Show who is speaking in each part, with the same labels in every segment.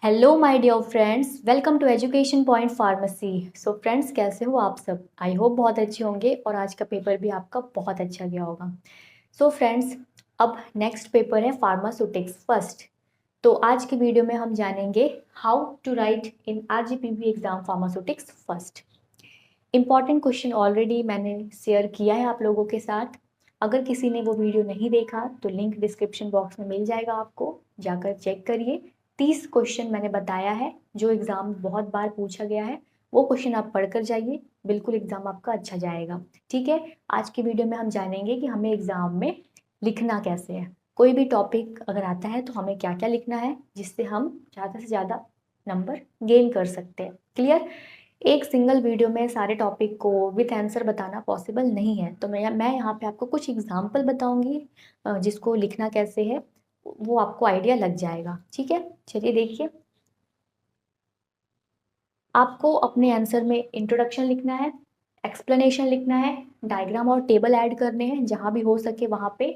Speaker 1: Hello my dear friends, welcome to education point pharmacy. So friends, कैसे हो आप सब? आई होप बहुत अच्छे होंगे और आज का पेपर भी आपका बहुत अच्छा गया होगा। सो फ्रेंड्स, अब नेक्स्ट पेपर है फार्मास्यूटिक्स फर्स्ट। तो आज की वीडियो में हम जानेंगे how to write in RGPV exam pharmaceutics first. Important question already मैंने शेयर किया है आप लोगों के साथ। अगर किसी ने वो वीडियो नहीं देखा तो लिंक डिस्क्रिप्शन बॉक्स में मिल जाएगा, आपको जाकर चेक करिए। 30 क्वेश्चन मैंने बताया है जो एग्ज़ाम बहुत बार पूछा गया है, वो क्वेश्चन आप पढ़कर जाइए, बिल्कुल एग्ज़ाम आपका अच्छा जाएगा। ठीक है, आज की वीडियो में हम जानेंगे कि हमें एग्ज़ाम में लिखना कैसे है। कोई भी टॉपिक अगर आता है तो हमें क्या क्या लिखना है जिससे हम ज़्यादा से ज़्यादा नंबर गेन कर सकते हैं। क्लियर? एक सिंगल वीडियो में सारे टॉपिक को विथ आंसर बताना पॉसिबल नहीं है, तो मैं यहाँ पे आपको कुछ एग्जांपल बताऊंगी जिसको लिखना कैसे है वो आपको आइडिया लग जाएगा। ठीक है, चलिए देखिए। आपको अपने आंसर में इंट्रोडक्शन लिखना है, एक्सप्लेनेशन लिखना है, डायग्राम और टेबल ऐड करने हैं, जहाँ भी हो सके वहाँ पे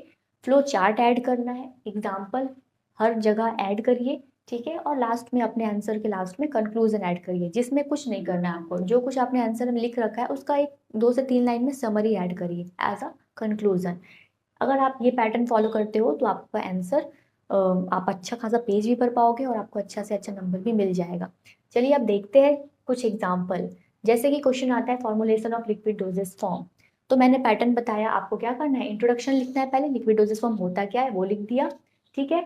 Speaker 1: फ्लो चार्ट ऐड करना है, एग्जाम्पल हर जगह ऐड करिए। ठीक है, और लास्ट में अपने आंसर के लास्ट में कंक्लूजन ऐड करिए, जिसमें कुछ नहीं करना है आपको। जो कुछ आपने आंसर में लिख रखा है उसका एक 2 से 3 लाइन में समरी ऐड करिए एज अ कंक्लूजन। अगर आप ये पैटर्न फॉलो करते हो तो आपका आंसर आप अच्छा खासा पेज भी पढ़ पाओगे और आपको अच्छा से अच्छा नंबर भी मिल जाएगा। चलिए अब देखते हैं कुछ एग्जाम्पल। जैसे कि क्वेश्चन आता है formulation of liquid dosage form. तो मैंने पैटर्न बताया, आपको क्या करना है, इंट्रोडक्शन लिखना है, पहले लिक्विड डोजेस फॉर्म होता क्या है वो लिख दिया। ठीक है,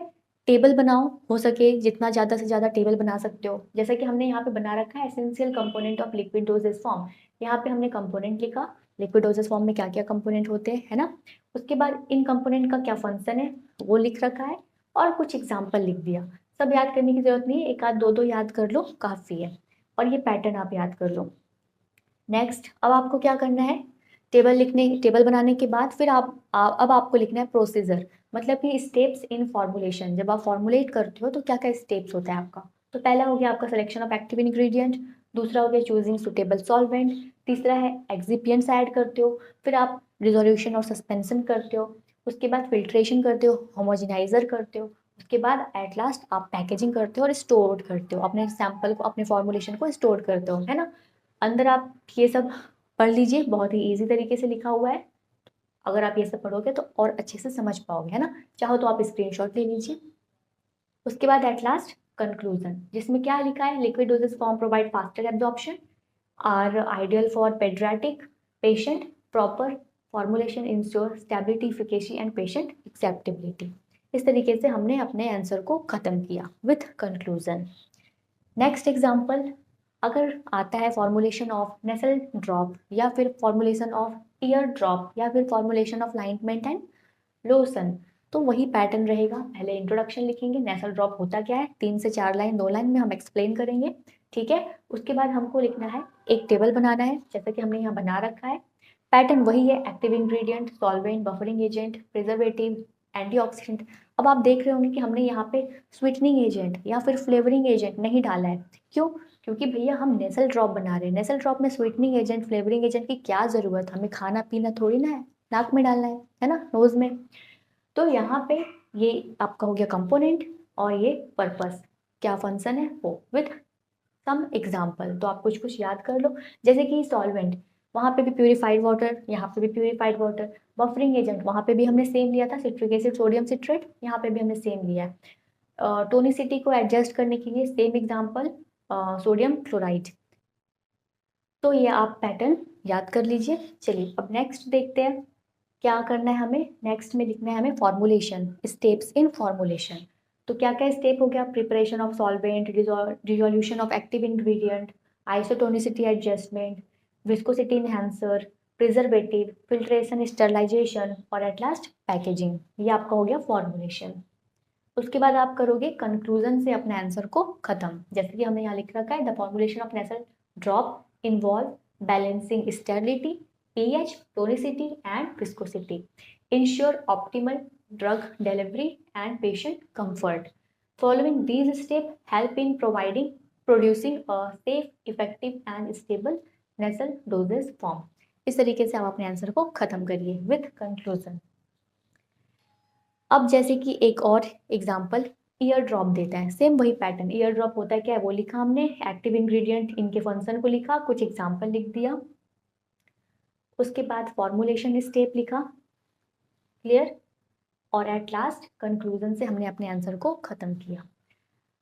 Speaker 1: टेबल बनाओ, हो सके जितना ज़्यादा से ज़्यादा टेबल बना सकते हो। जैसे कि हमने यहाँ पे बना रखा है essential component of liquid dosage form. यहाँ पे हमने कंपोनेंट लिखा, लिक्विड डोजेस फॉर्म में क्या क्या कंपोनेंट होते हैं, है ना। उसके बाद इन कंपोनेंट का क्या फंक्शन है वो लिख रखा है और कुछ एग्जाम्पल लिख दिया। सब याद करने की जरूरत नहीं है, एक आध दो दो याद कर लो काफ़ी है। और ये पैटर्न आप याद कर लो। नेक्स्ट, अब आपको क्या करना है, टेबल बनाने के बाद फिर अब आपको लिखना है प्रोसीजर, मतलब कि स्टेप्स इन फॉर्मुलेशन। जब आप फॉर्मुलेट करते हो तो क्या क्या स्टेप्स होता है आपका। तो पहला हो गया आपका सिलेक्शन ऑफ एक्टिव इंग्रेडिएंट, दूसरा हो गया चूजिंग सुटेबल सॉल्वेंट, तीसरा है एक्सिपिएंट्स ऐड करते हो, फिर आप रिजोल्यूशन और सस्पेंशन करते हो, उसके बाद फिल्ट्रेशन करते हो, होमोजेनाइजर करते हो, उसके बाद एट लास्ट आप पैकेजिंग करते हो और स्टोर करते हो, अपने सैंपल को, अपने फॉर्मुलेशन को स्टोर करते हो, है ना। अंदर आप ये सब पढ़ लीजिए, बहुत ही इजी तरीके से लिखा हुआ है। अगर आप ये सब पढ़ोगे तो और अच्छे से समझ पाओगे, है ना। चाहो तो आप स्क्रीनशॉट ले लीजिए। उसके बाद एट लास्ट कंक्लूजन, जिसमें क्या लिखा है, liquid dosage form provide faster absorption, are ideal for paediatric patient, proper formulation ensure stability efficacy and patient acceptability. इस तरीके से हमने अपने आंसर को खत्म किया विथ कंक्लूजन। नेक्स्ट एग्जाम्पल, अगर आता है फॉर्मुलेशन ऑफ नेसल ड्रॉप या फिर फॉर्मुलेशन ऑफ ईयर ड्रॉप या फिर फॉर्मुलेशन ऑफ लाइंटमेंट एंड लोशन, तो वही पैटर्न रहेगा। पहले इंट्रोडक्शन लिखेंगे, नेसल ड्रॉप होता क्या है, 3 से 4 लाइन, 2 लाइन में हम एक्सप्लेन करेंगे। ठीक है, उसके बाद हमको लिखना है, एक टेबल बनाना है जैसा कि हमने यहाँ बना रखा है। पैटर्न वही है, active ingredient, solvent, buffering agent, preservative, antioxidant. अब आप देख रहे होंगे कि हमने यहाँ पे स्वीटनिंग एजेंट या फिर फ्लेवरिंग एजेंट नहीं डाला है। क्यों? क्योंकि भैया हम नेसल ड्रॉप बना रहे हैं, नेसल ड्रॉप में स्वीटनिंग एजेंट, फ्लेवरिंग एजेंट की क्या ज़रूरत, हमें खाना पीना थोड़ी ना है, नाक में डालना है ना, नोज में। तो यहाँ पे ये आपका हो गया कंपोनेंट और ये पर्पस, क्या फंक्शन है वो, विथ सम एग्जाम्पल। तो आप कुछ कुछ याद कर लो, जैसे कि सॉल्वेंट, वहाँ पे भी प्यूरिफाइड वाटर, यहाँ पे भी प्यूरिफाइड वाटर। बफरिंग एजेंट, वहाँ पे भी हमने सेम लिया था, सिट्रिक एसिड, सोडियम सिट्रेट, यहाँ पे भी हमने सेम लिया है। टोनिसिटी को एडजस्ट करने के लिए सेम एग्जाम्पल, सोडियम क्लोराइड। तो ये आप पैटर्न याद कर लीजिए। चलिए अब नेक्स्ट देखते हैं क्या करना है हमें। नेक्स्ट में लिखना है हमें फॉर्मुलेशन, स्टेप्स इन फॉर्मुलेशन। तो क्या क्या स्टेप हो गया, preparation of solvent, resolution of active ingredient, isotonicity adjustment, viscosity enhancer, preservative, filtration, sterilisation और एट लास्ट पैकेजिंग। ये आपका हो गया फॉर्मुलेशन। उसके बाद आप करोगे कंक्लूजन से अपने आंसर को खत्म, जैसे कि हमने यहाँ लिख रखा है, the formulation of nasal drop involve balancing sterility, pH, tonicity and viscosity, ensure optimal drug delivery and patient comfort. Following these steps help in producing a safe, effective and stable nasal dosage form. इस तरीके से आप अपने answer को खत्म करिए with conclusion. अब जैसे कि एक और एग्जाम्पल, ईयर ड्रॉप देता है, सेम वही पैटर्न। ईयर ड्रॉप होता है क्या है वो लिखा हमने, एक्टिव इंग्रेडिएंट, इनके फंक्शन को लिखा, कुछ एग्जाम्पल लिख दिया, उसके बाद फॉर्मुलेशन स्टेप लिखा, क्लियर, और एट लास्ट कंक्लूजन से हमने अपने आंसर को खत्म किया।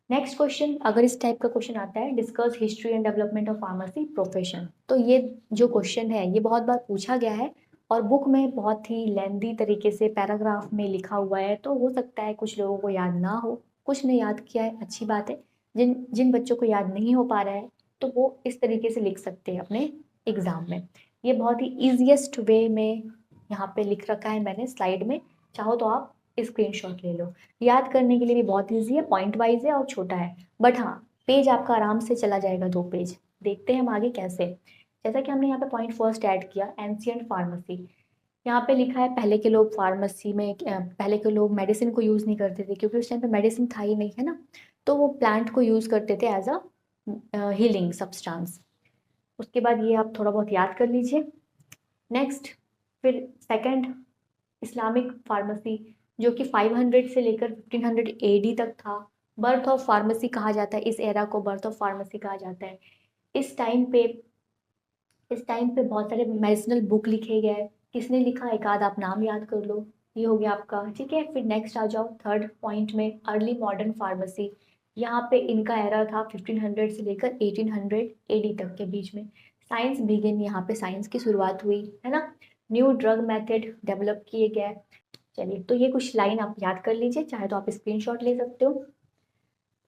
Speaker 1: नेक्स्ट क्वेश्चन, अगर इस टाइप का क्वेश्चन आता है, discuss history and development of pharmacy profession, तो ये जो क्वेश्चन है ये बहुत बार पूछा गया है और बुक में बहुत ही लेंदी तरीके से पैराग्राफ में लिखा हुआ है, तो हो सकता है कुछ लोगों को याद ना हो, कुछ ने याद किया है, अच्छी बात है। जिन जिन बच्चों को याद नहीं हो पा रहा है तो वो इस तरीके से लिख सकते हैं अपने एग्जाम में। ये बहुत ही ईजिएस्ट वे में यहाँ पे लिख रखा है मैंने स्लाइड में, चाहो तो आप स्क्रीनशॉट ले लो। याद करने के लिए भी बहुत ईजी है, पॉइंट वाइज है और छोटा है, बट हाँ पेज आपका आराम से चला जाएगा 2 पेज। देखते हैं हम आगे कैसे। जैसा कि हमने यहाँ पे पॉइंट फर्स्ट ऐड किया, एंशियंट फार्मेसी, यहाँ पे लिखा है पहले के लोग फार्मेसी में पहले के लोग मेडिसिन को यूज़ नहीं करते थे क्योंकि उस टाइम पे मेडिसिन था ही नहीं, है ना, तो वो प्लांट को यूज़ करते थे एज अ हीलिंग सब्सटेंस। उसके बाद ये आप थोड़ा बहुत याद कर लीजिए। नेक्स्ट, फिर सेकंड, इस्लामिक फार्मेसी, जो कि 500 से लेकर 1500 एडी तक था। बर्थ ऑफ फार्मेसी कहा जाता है, इस एरा को बर्थ ऑफ फार्मेसी कहा जाता है। इस टाइम पे बहुत सारे मेडिसिनल बुक लिखे गए, किसने लिखा एक आध आप नाम याद कर लो, ये हो गया आपका, ठीक है। फिर नेक्स्ट आ जाओ थर्ड पॉइंट में, अर्ली मॉडर्न फार्मेसी, यहाँ पे इनका एरा था 1500 से लेकर 1800 एडी तक के बीच में। साइंस बिगिन, यहाँ पे साइंस की शुरुआत हुई, है ना। न्यू ड्रग मेथड डेवलप किए गए। चलिए, तो ये कुछ लाइन आप याद कर लीजिए, चाहे तो आप स्क्रीनशॉट ले सकते हो।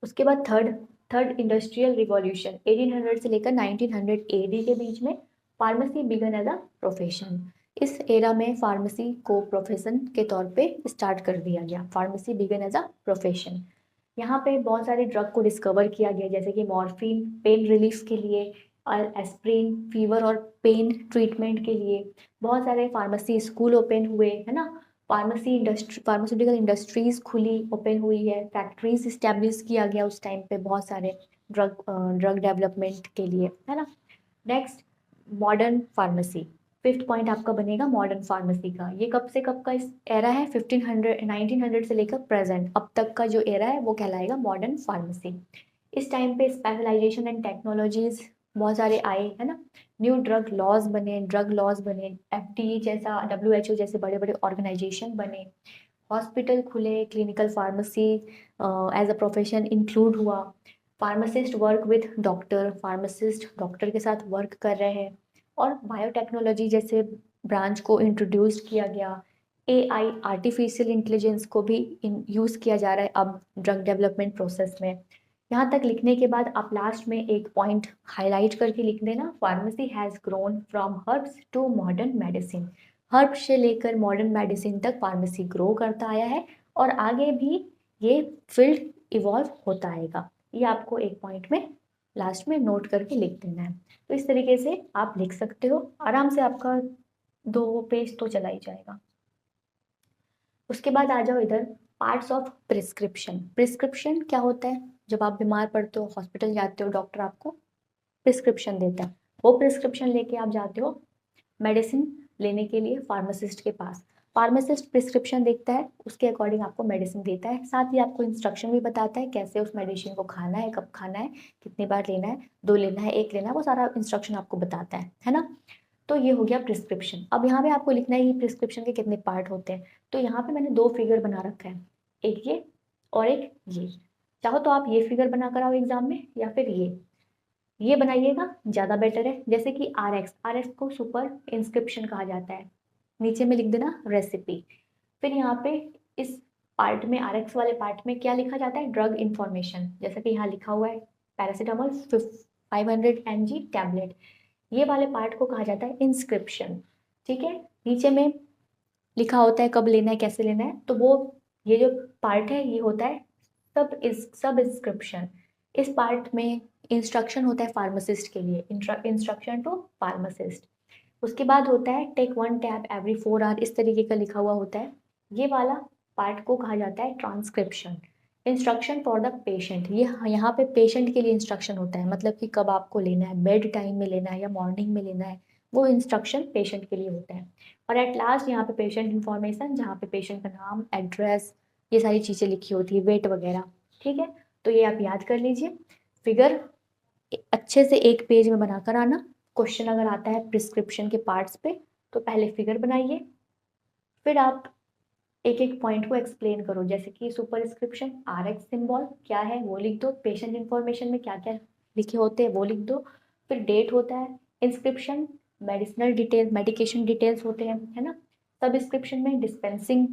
Speaker 1: उसके बाद थर्ड इंडस्ट्रियल रिवॉल्यूशन, 1800 से लेकर 1900 एडी के बीच में pharmacy began as a profession. इस एरा में फार्मेसी को प्रोफेशन के तौर पे स्टार्ट कर दिया गया, pharmacy began as a profession. यहाँ पे बहुत सारे ड्रग को डिस्कवर किया गया, जैसे कि मॉर्फिन पेन रिलीफ के लिए, और एस्प्रिन फीवर और पेन ट्रीटमेंट के लिए। बहुत सारे फार्मेसी स्कूल ओपन हुए, है ना, फार्मास्यूटिकल इंडस्ट्रीज खुली, ओपन हुई है, फैक्ट्रीज इस्टेब्लिश किया गया उस टाइम पे बहुत सारे ड्रग डेवलपमेंट के लिए, है ना। Next, modern pharmacy, fifth point आपका बनेगा मॉडर्न फार्मेसी का। ये कब से कब का इस एरा है, 1900 से लेकर प्रेजेंट अब तक का जो एरा है वो कहलाएगा मॉडर्न फार्मेसी। इस टाइम पे स्पेशलाइजेशन एंड टेक्नोलॉजीज बहुत सारे आए, है ना। न्यू ड्रग लॉज बने, एफडीए जैसा, डब्ल्यूएचओ जैसे बड़े बड़े ऑर्गेनाइजेशन बने, हॉस्पिटल खुले, clinical pharmacy as a profession include हुआ। Pharmacist work with doctor, pharmacist doctor के साथ वर्क कर रहे हैं। और बायोटेक्नोलॉजी जैसे ब्रांच को इंट्रोड्यूस किया गया। एआई, आर्टिफिशियल इंटेलिजेंस को भी यूज़ किया जा रहा है अब ड्रग डेवलपमेंट प्रोसेस में। यहाँ तक लिखने के बाद आप लास्ट में एक पॉइंट हाईलाइट करके लिख देना, pharmacy has grown from herbs to modern medicine. Herb से लेकर मॉडर्न मेडिसिन तक फार्मेसी ग्रो करता आया है और आगे भी ये फील्ड इवॉल्व होता आएगा। ये आपको एक पॉइंट में लास्ट में नोट करके लिख देना है। तो इस तरीके से आप लिख सकते हो आराम से, आपका 2 पेज तो चला ही जाएगा। उसके बाद आ जाओ इधर, पार्ट्स ऑफ प्रिस्क्रिप्शन। प्रिस्क्रिप्शन क्या होता है, जब आप बीमार पड़ते हो, हॉस्पिटल जाते हो, डॉक्टर आपको प्रिस्क्रिप्शन देता है, वो प्रिस्क्रिप्शन लेके आप जाते हो मेडिसिन लेने के लिए फार्मासिस्ट के पास। फार्मासिस्ट प्रिस्क्रिप्शन देखता है, उसके अकॉर्डिंग आपको मेडिसिन देता है, साथ ही आपको इंस्ट्रक्शन भी बताता है कैसे उस मेडिसिन को खाना है, कब खाना है, कितनी बार लेना है, 2 लेना है, 1 लेना है, वो सारा इंस्ट्रक्शन आपको बताता है ना। तो ये हो गया प्रिस्क्रिप्शन। अब यहाँ पे आपको लिखना है कि प्रिस्क्रिप्शन के कितने पार्ट होते हैं। तो यहाँ पे मैंने 2 फिगर बना रखा है, एक ये और एक ये। चाहो तो आप ये फिगर बना कर आओ एग्जाम में, या फिर ये बनाइएगा, ज़्यादा बेटर है। जैसे कि आर एक्स को सुपर इंस्क्रिप्शन कहा जाता है, नीचे में लिख देना रेसिपी। फिर यहाँ पे इस पार्ट में, आर एक्स वाले पार्ट में क्या लिखा जाता है, ड्रग इंफॉर्मेशन, जैसा कि यहाँ लिखा हुआ है पैरासीटामोल 500 mg टैबलेट, ये वाले पार्ट को कहा जाता है इंस्क्रिप्शन, ठीक है। नीचे में लिखा होता है कब लेना है, कैसे लेना है, तो वो ये जो पार्ट है ये होता है सब इंस्क्रिप्शन। इस पार्ट में इंस्ट्रक्शन होता है फार्मासिस्ट के लिए, इंस्ट्रक्शन टू फार्मासिस्ट। उसके बाद होता है टेक 1 टैब एवरी 4 आवर, इस तरीके का लिखा हुआ होता है। ये वाला पार्ट को कहा जाता है transcription. Instruction for the patient, ये यहाँ पे पेशेंट के लिए इंस्ट्रक्शन होता है, मतलब कि कब आपको लेना है, बेड टाइम में लेना है या मॉर्निंग में लेना है, वो इंस्ट्रक्शन पेशेंट के लिए होता है। और एट लास्ट यहाँ पे पेशेंट इन्फॉर्मेशन, जहाँ पे पेशेंट का नाम, एड्रेस, ये सारी चीज़ें लिखी होती है, वेट वगैरह, ठीक है। तो ये आप याद कर लीजिए। फिगर अच्छे से एक पेज में बनाकर आना। क्वेश्चन अगर आता है प्रिस्क्रिप्शन के पार्ट्स पे तो पहले फिगर बनाइए, फिर आप एक एक पॉइंट को एक्सप्लेन करो, जैसे कि सुपरस्क्रिप्शन, RX सिंबल क्या है वो लिख दो, पेशेंट इन्फॉर्मेशन में क्या क्या लिखे होते हैं वो लिख दो, फिर डेट होता है, inscription medicinal detail, medication details होते हैं, है ना। सबस्क्रिप्शन में डिस्पेंसिंग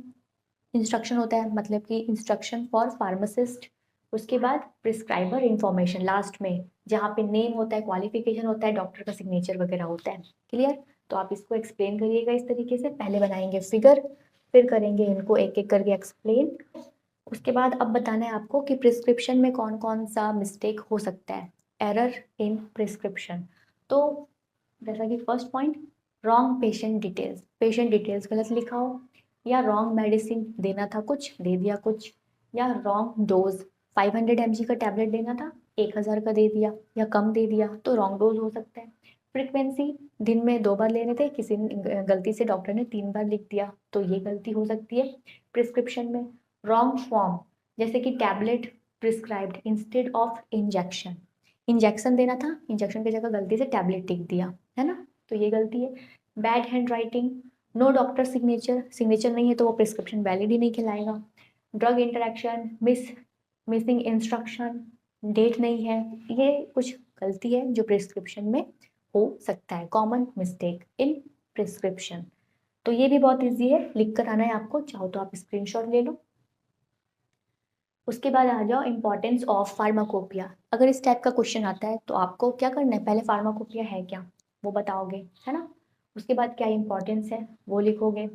Speaker 1: इंस्ट्रक्शन होता है, मतलब कि इंस्ट्रक्शन फॉर फार्मासिस्ट। उसके बाद प्रिस्क्राइबर इंफॉर्मेशन लास्ट में, जहाँ पे नेम होता है, क्वालिफिकेशन होता है, डॉक्टर का सिग्नेचर वगैरह होता है। क्लियर? तो आप इसको एक्सप्लेन करिएगा इस तरीके से, पहले बनाएंगे फिगर, फिर करेंगे इनको एक एक करके एक्सप्लेन। उसके बाद अब बताना है आपको कि प्रिस्क्रिप्शन में कौन कौन सा मिस्टेक हो सकता है, एरर इन प्रिस्क्रिप्शन। तो जैसा कि first point, wrong patient details गलत लिखा हो, या रॉन्ग मेडिसिन देना था कुछ दे दिया कुछ, या रॉन्ग डोज 500 mg का टैबलेट देना था 1000 का दे दिया, या कम दे दिया तो रॉन्ग डोज हो सकता है। फ्रिक्वेंसी, दिन में 2 बार लेने थे, किसी ने गलती से डॉक्टर ने 3 बार लिख दिया तो ये गलती हो सकती है प्रिस्क्रिप्शन में। रॉन्ग फॉर्म, जैसे कि tablet prescribed instead of injection, injection देना था, इंजेक्शन की जगह गलती से टैबलेट लिख दिया, है ना, तो ये गलती है। Bad handwriting, no doctor signature नहीं है तो वो प्रिस्क्रिप्शन वैलिड ही नहीं कहलाएगा। Drug interaction, missing instruction, date नहीं है, ये कुछ गलती है जो प्रिस्क्रिप्शन में हो सकता है, कॉमन मिस्टेक इन प्रिस्क्रिप्शन। तो ये भी बहुत इजी है, लिख कर आना है आपको, चाहो तो आप स्क्रीनशॉट ले लो। उसके बाद आ जाओ इंपॉर्टेंस ऑफ फार्माकोपिया। अगर इस टाइप का क्वेश्चन आता है तो आपको क्या करना है, पहले फार्माकोपिया है क्या वो बताओगे, है ना। उसके बाद क्या इंपॉर्टेंस है वो लिखोगे,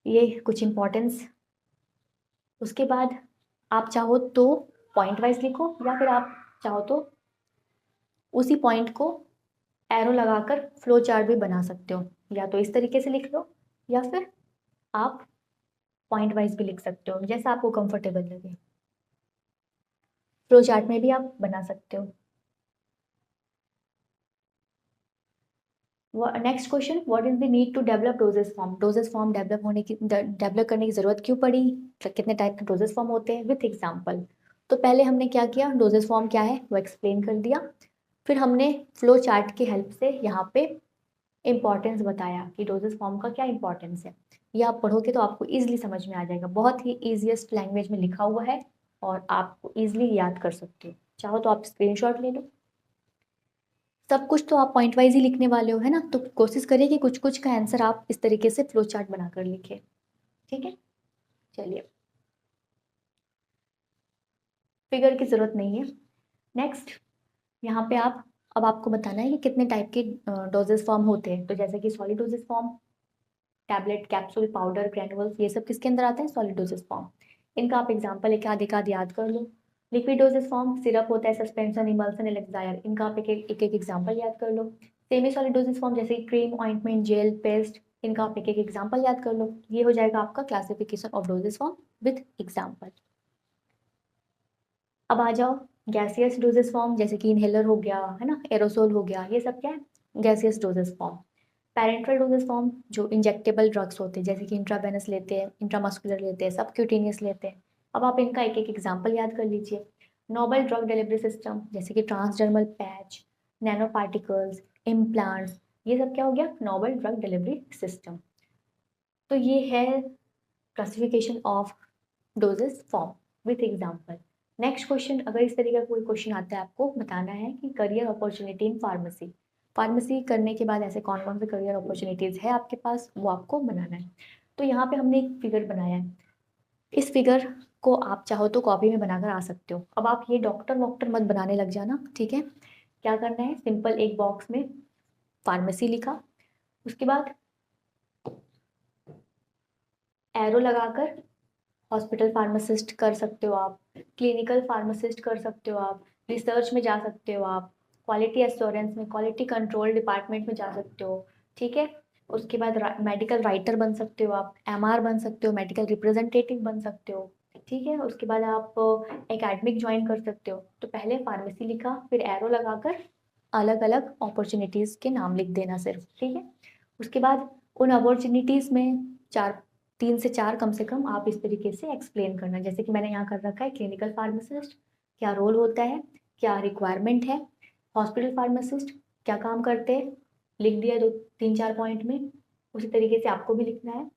Speaker 1: ये कुछ इंपॉर्टेंस। उसके बाद आप चाहो तो पॉइंट वाइज लिखो, या फिर आप चाहो तो उसी पॉइंट को एरो लगाकर फ्लो चार्ट भी बना सकते हो, या तो इस तरीके से लिख लो, या फिर आप पॉइंट वाइज भी लिख सकते हो, जैसा आपको कंफर्टेबल लगे। फ्लो चार्ट में भी आप बना सकते हो। Next question, what is the need to develop dosage form. Dosage form develop करने की जरूरत क्यों पड़ी, तो कितने टाइप के डोजेस फॉर्म होते हैं विथ एग्जांपल। तो पहले हमने क्या किया, डोजेस फॉर्म क्या है वो एक्सप्लेन कर दिया, फिर हमने फ्लो चार्ट की हेल्प से यहाँ पे इंपॉर्टेंस बताया कि डोजेस फॉर्म का क्या इंपॉर्टेंस है। ये आप पढ़ोगे तो आपको ईजिली समझ में आ जाएगा, बहुत ही ईजिएस्ट लैंग्वेज में लिखा हुआ है और आपको ईजिली याद कर सकते हो। चाहो तो आप स्क्रीनशॉट ले लो। सब कुछ तो आप पॉइंट वाइज ही लिखने वाले हो, है ना, तो कोशिश करिए कि कुछ कुछ का आंसर आप इस तरीके से फ्लो चार्ट बनाकर लिखे, ठीक है। चलिए, फिगर की जरूरत नहीं है। नेक्स्ट, यहाँ पे आप, अब आपको बताना है कि कितने टाइप के डोजेस फॉर्म होते हैं। तो जैसे कि solid doses form, tablet, capsule, powder, granules, ये सब किसके अंदर आते हैं, सॉलिड डोजेस फॉर्म। इनका आप एग्जांपल एक आध याद कर लो। लिक्विड डोजेस फॉर्म, सिरप होता है, सस्पेंशन, इमल्सन, एलेक्सायर, इनका आप एक एक एग्जांपल याद कर लो। सेमी सॉलिड डोजेस फॉर्म जैसे क्रीम, ऑइंटमेंट, जेल, पेस्ट, इनका आप एक एक एग्जांपल याद कर लो। ये हो जाएगा आपका classification of doses form with example. अब आ जाओ गैसियस डोजेस फॉर्म, जैसे कि इनहेलर हो गया, है ना, एरोसोल हो गया, ये सब क्या है, gaseous doses form. Parental doses form, जो इंजेक्टेबल ड्रग्स होते हैं, जैसे कि इंट्रावेनस लेते हैं, इंट्रामस्कुलर लेते हैं, सबक्यूटेनियस लेते हैं। अब आप इनका एक एक एग्जाम्पल याद कर लीजिए। नोबल ड्रग डिलीवरी सिस्टम, जैसे कि transdermal patch, nano particles, implants, ये सब क्या हो गया, नोबल ड्रग डिलीवरी सिस्टम। तो ये है classification of doses form with example. Next question, अगर इस तरीके का कोई क्वेश्चन आता है, आपको बताना है कि career opportunity in pharmacy, pharmacy करने के बाद ऐसे कौन कौन से करियर अपॉर्चुनिटीज है आपके पास, वो आपको बनाना है। तो यहाँ पे हमने एक फिगर बनाया है, इस फिगर को आप चाहो तो कॉपी में बनाकर आ सकते हो। अब आप ये डॉक्टर वॉक्टर मत बनाने लग जाना, ठीक है। क्या करना है, सिंपल एक बॉक्स में फार्मेसी लिखा, उसके बाद एरो लगाकर हॉस्पिटल फार्मासिस्ट कर सकते हो आप, क्लिनिकल फार्मासिस्ट कर सकते हो आप, रिसर्च में जा सकते हो आप, क्वालिटी एश्योरेंस में, क्वालिटी कंट्रोल डिपार्टमेंट में जा सकते हो, ठीक है। उसके बाद मेडिकल राइटर बन सकते हो आप, MR बन सकते हो, मेडिकल रिप्रेजेंटेटिव बन सकते हो, ठीक है। उसके बाद आप एकेडमिक ज्वाइन कर सकते हो। तो पहले फार्मेसी लिखा, फिर एरो लगाकर अलग अलग अपॉर्चुनिटीज़ के नाम लिख देना सिर्फ, ठीक है। उसके बाद उन अपॉर्चुनिटीज़ में चार 3 से 4 कम से कम आप इस तरीके से एक्सप्लेन करना। जैसे कि मैंने यहाँ कर रखा है क्लिनिकल फार्मासिस्ट क्या रोल होता है, क्या रिक्वायरमेंट है, हॉस्पिटल फार्मासिस्ट क्या काम करते हैं, लिख दिया 2-3-4 पॉइंट में। उसी तरीके से आपको भी लिखना है।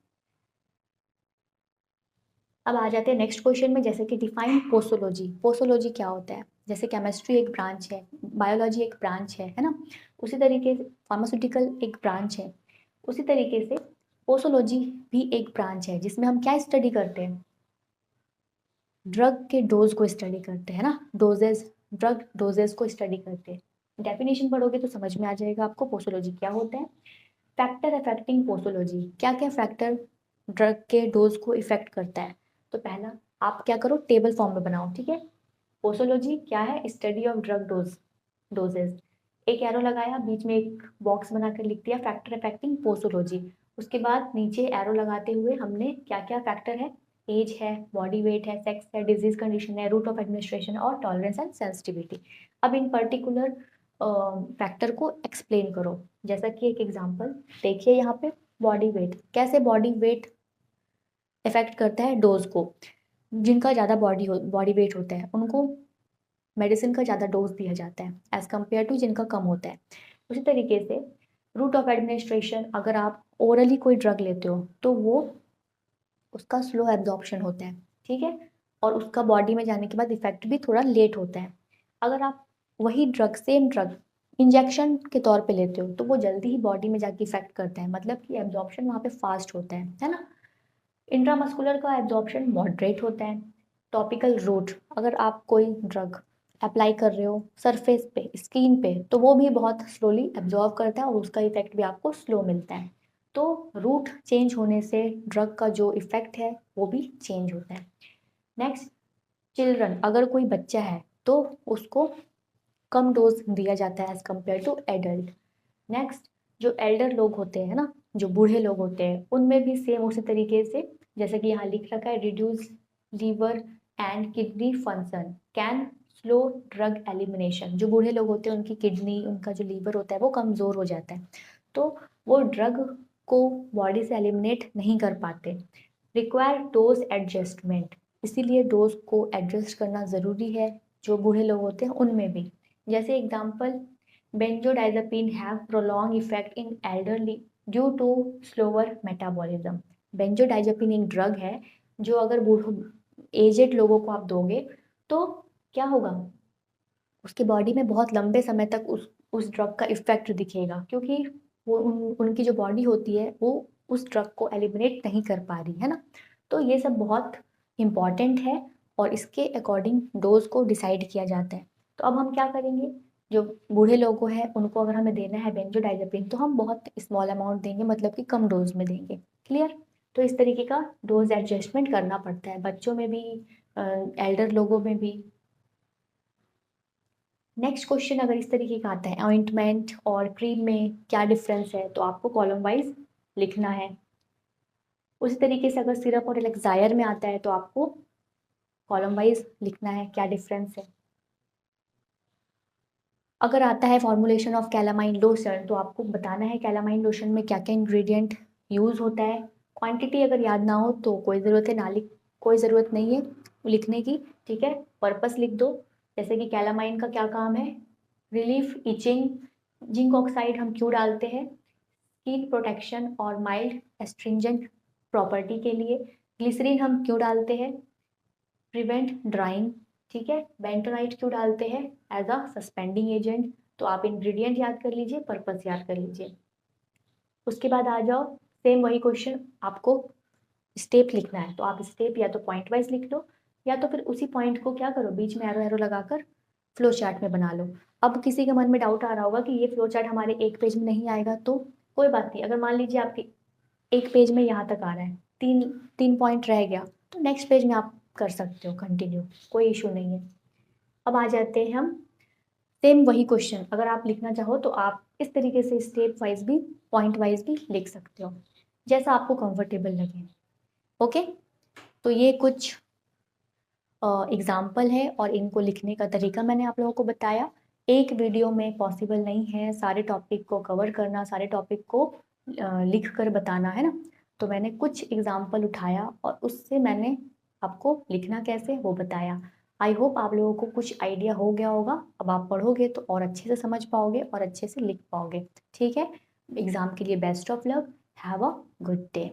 Speaker 1: अब आ जाते हैं नेक्स्ट क्वेश्चन में, जैसे कि डिफाइन पोसोलॉजी। पोसोलॉजी क्या होता है? जैसे केमिस्ट्री एक ब्रांच है, बायोलॉजी एक ब्रांच है ना, उसी तरीके से फार्मास्यूटिकल एक ब्रांच है, उसी तरीके से पोसोलॉजी भी एक ब्रांच है जिसमें हम क्या स्टडी करते हैं? ड्रग के डोज को स्टडी करते हैं ना, डोजेज, ड्रग डोजेज को स्टडी करते हैं। डेफिनेशन पढ़ोगे तो समझ में आ जाएगा आपको पोसोलॉजी क्या होता है। फैक्टर अफेक्टिंग पोसोलॉजी, क्या क्या फैक्टर ड्रग के डोज को इफेक्ट करता है? तो पहला आप क्या करो, टेबल फॉर्म में बनाओ, ठीक है। पोसोलॉजी क्या है? Study of drug dosage. एक एरो लगाया, बीच में एक बॉक्स बनाकर लिख दिया फैक्टर अफेक्टिंग पोसोलॉजी। उसके बाद नीचे एरो लगाते हुए हमने क्या क्या फैक्टर है, एज है, बॉडी वेट है, सेक्स है, डिजीज कंडीशन है, रूट ऑफ एडमिनिस्ट्रेशन और टॉलरेंस एंड सेंसिटिविटी। अब इन पर्टिकुलर फैक्टर को एक्सप्लेन करो। जैसा कि एक एग्जांपल देखिए यहाँ पे, बॉडी वेट, कैसे बॉडी वेट इफेक्ट करता है डोज को। जिनका ज़्यादा बॉडी वेट होता है उनको मेडिसिन का ज़्यादा डोज दिया जाता है एज कम्पेयर टू जिनका कम होता है। उसी तरीके से रूट ऑफ एडमिनिस्ट्रेशन, अगर आप ओरली कोई ड्रग लेते हो तो वो उसका स्लो एब्जॉर्प्शन होता है, ठीक है, और उसका बॉडी में जाने के बाद इफेक्ट भी थोड़ा लेट होता है। अगर आप वही ड्रग, सेम ड्रग इंजेक्शन के तौर पे लेते हो तो वो जल्दी ही बॉडी में जाके इफेक्ट करता है, मतलब कि एब्जॉर्प्शन वहाँ पे फास्ट होता है ना। इंट्रामस्कुलर का एब्जॉर्प्शन मॉडरेट होता है। टॉपिकल रूट, अगर आप कोई ड्रग अप्लाई कर रहे हो सरफेस पे, स्किन पे, तो वो भी बहुत स्लोली एब्जॉर्व करता है और उसका इफेक्ट भी आपको स्लो मिलता है। तो रूट चेंज होने से ड्रग का जो इफेक्ट है वो भी चेंज होता है। नेक्स्ट, चिल्ड्रन, अगर कोई बच्चा है तो उसको कम डोज दिया जाता है as compare to adult. Next, जो एल्डर लोग होते हैं ना, जो बूढ़े लोग होते हैं, उनमें भी सेम उसी तरीके से, जैसे कि यहाँ लिख रखा है, reduce liver and kidney function can slow drug elimination. जो बूढ़े लोग होते हैं उनकी किडनी, उनका जो लीवर होता है वो कमज़ोर हो जाता है, तो वो ड्रग को बॉडी से एलिमिनेट नहीं कर पाते। रिक्वायर डोज एडजस्टमेंट, इसीलिए डोज को एडजस्ट करना ज़रूरी है जो बूढ़े लोग होते हैं उनमें भी। जैसे example, benzodiazepine have prolong effect in elderly due to slower metabolism. Benzodiazepine एक ड्रग है जो अगर बूढ़ों एजेड लोगों को आप दोगे तो क्या होगा, उसकी बॉडी में बहुत लंबे समय तक उस ड्रग का इफेक्ट दिखेगा, क्योंकि वो उनकी जो बॉडी होती है वो उस ड्रग को एलिमिनेट नहीं कर पा रही है ना। तो ये सब बहुत इम्पॉर्टेंट है और इसके अकॉर्डिंग डोज को डिसाइड किया जाता है। तो अब हम क्या करेंगे, जो बूढ़े लोगों हैं उनको अगर हमें देना है बेंजोडाइज़ेपिन तो हम बहुत स्मॉल अमाउंट देंगे, मतलब कि कम डोज में देंगे। क्लियर? तो इस तरीके का डोज एडजस्टमेंट करना पड़ता है बच्चों में भी, एल्डर लोगों में भी। नेक्स्ट क्वेश्चन अगर इस तरीके का आता है, ऑइंटमेंट और क्रीम में क्या डिफरेंस है, तो आपको कॉलम वाइज लिखना है। उसी तरीके से अगर सिरप और एलेक्सायर में आता है तो आपको कॉलम वाइज लिखना है क्या डिफरेंस है। अगर आता है फॉर्मुलेशन ऑफ कैलामाइन लोशन तो आपको बताना है कैलामाइन लोशन में क्या क्या इंग्रेडिएंट यूज़ होता है। क्वांटिटी अगर याद ना हो तो कोई ज़रूरत है ना लिख, कोई ज़रूरत नहीं है लिखने की, ठीक है। पर्पस लिख दो, जैसे कि कैलामाइन का क्या काम है, रिलीफ इचिंग। जिंक ऑक्साइड हम क्यों डालते हैं, स्किन प्रोटेक्शन और माइल्ड एस्ट्रिंजेंट प्रॉपर्टी के लिए। ग्लिसरीन हम क्यों डालते हैं, प्रिवेंट ड्राइंग, ठीक है। बेंटोनाइट क्यों डालते हैं, एज अ सस्पेंडिंग एजेंट। तो आप इंग्रेडिएंट याद कर लीजिए, पर्पस याद कर लीजिए। उसके बाद आ जाओ, सेम वही क्वेश्चन, आपको स्टेप लिखना है तो आप स्टेप या तो पॉइंट वाइज लिख लो या तो फिर उसी पॉइंट को क्या करो, बीच में एरो एरो लगाकर फ्लो चार्ट में बना लो। अब किसी के मन में डाउट आ रहा होगा कि ये फ्लो चार्ट हमारे एक पेज में नहीं आएगा, तो कोई बात नहीं, अगर मान लीजिए आपके एक पेज में यहाँ तक आ रहा है, तीन तीन पॉइंट रह गया, तो नेक्स्ट पेज में आप कर सकते हो कंटिन्यू, कोई इशू नहीं है। अब आ जाते हैं हम, सेम वही क्वेश्चन अगर आप लिखना चाहो तो आप इस तरीके से स्टेप वाइज भी, पॉइंट वाइज भी लिख सकते हो, जैसा आपको कंफर्टेबल लगे। ओके, तो ये कुछ एग्जाम्पल है और इनको लिखने का तरीका मैंने आप लोगों को बताया। एक वीडियो में पॉसिबल नहीं है सारे टॉपिक को कवर करना, सारे टॉपिक को लिख कर बताना, है ना। तो मैंने कुछ एग्जाम्पल उठाया और उससे मैंने आपको लिखना कैसे वो बताया। आई होप आप लोगों को कुछ आइडिया हो गया होगा। अब आप पढ़ोगे तो और अच्छे से समझ पाओगे और अच्छे से लिख पाओगे। ठीक है, एग्ज़ाम के लिए best of luck. Have a good day.